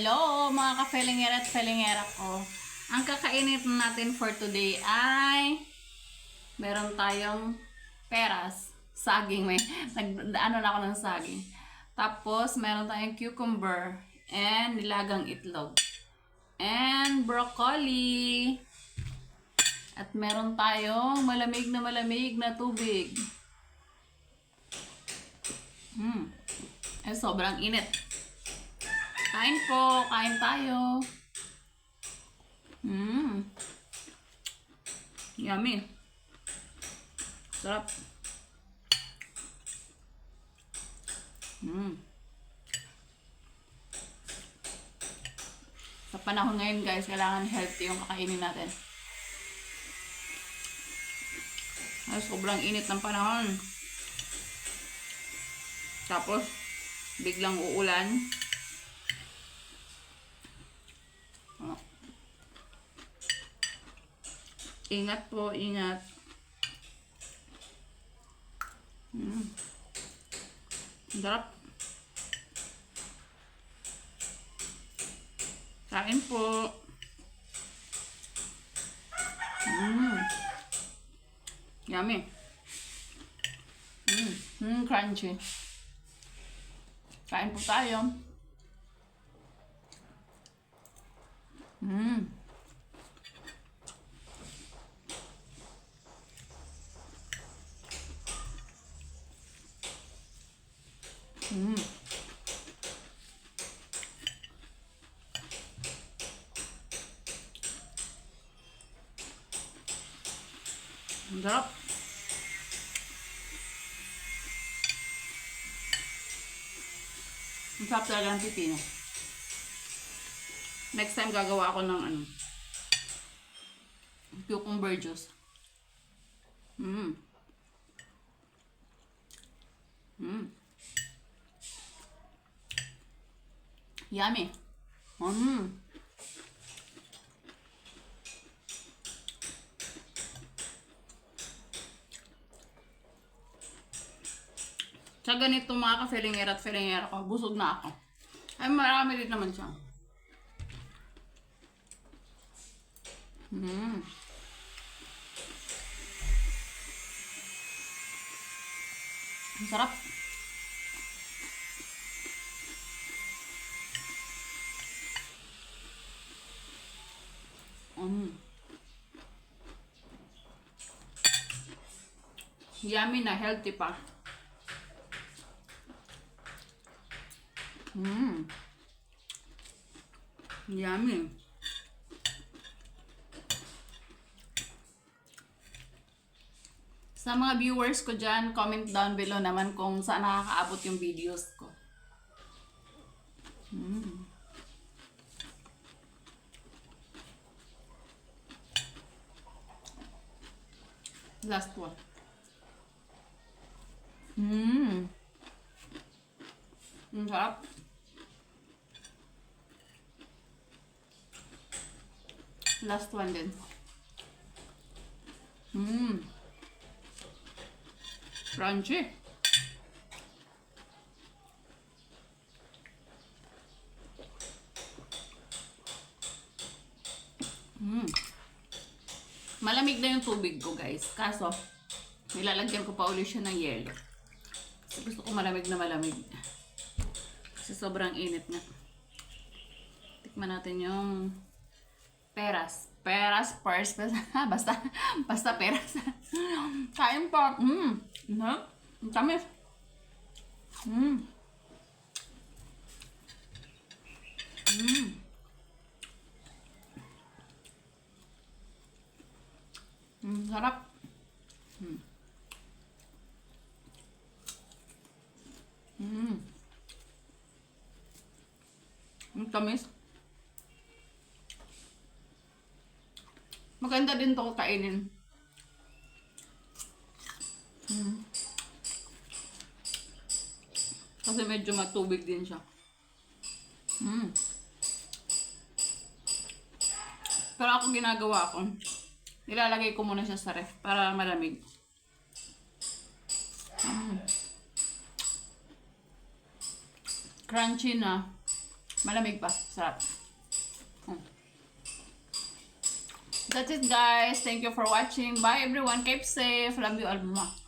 Hello mga ka-felingera at felingera ko. Ang kakainin natin for today ay meron tayong peras, saging, may ano na ako ng saging. Tapos meron tayong cucumber and nilagang itlog. And broccoli. At meron tayong malamig na tubig. Sobrang init. Kain po, kain tayo. Yummy. Sarap. Sa panahon ngayon guys, kailangan healthy yung kakainin natin. Ay, sobrang init ng panahon. Tapos, biglang uulan. Ingat po, ingat. Sarap. Kain po. Yummy. Crunchy. Kain po tayo. Ang sarap. Ang sarap talaga ng pipino. Next time gagawa ako ng cucumber juice. Yummy. Sa ganito mga ka-felingera at felingera ko, busog na ako. Ay, marami din naman siya. Ang sarap. Yummy na, healthy pa. Yummy. Sa mga viewers ko dyan, comment down below naman kung saan nakakaabot yung videos ko. Last one. Ang sarap. Last one din. Crunchy. Malamig na yung tubig ko guys. Kaso, nilalagyan ko pa ulit siya ng yelo. Kasi gusto ko malamig na malamig. Kasi sobrang init na. Tikman natin yung peras. Peras first. Basta peras. Kain po. Ang tamis. Sarap. Ang tamis. Maganda din to kainin. Kasi medyo matubig din siya. Pero ako ginagawa ko, nilalagay ko muna siya sa ref para malamig. Crunchy na. Malamig pa. Sarap. That's it guys. Thank you for watching. Bye everyone. Keep safe. Love you all. Mwah.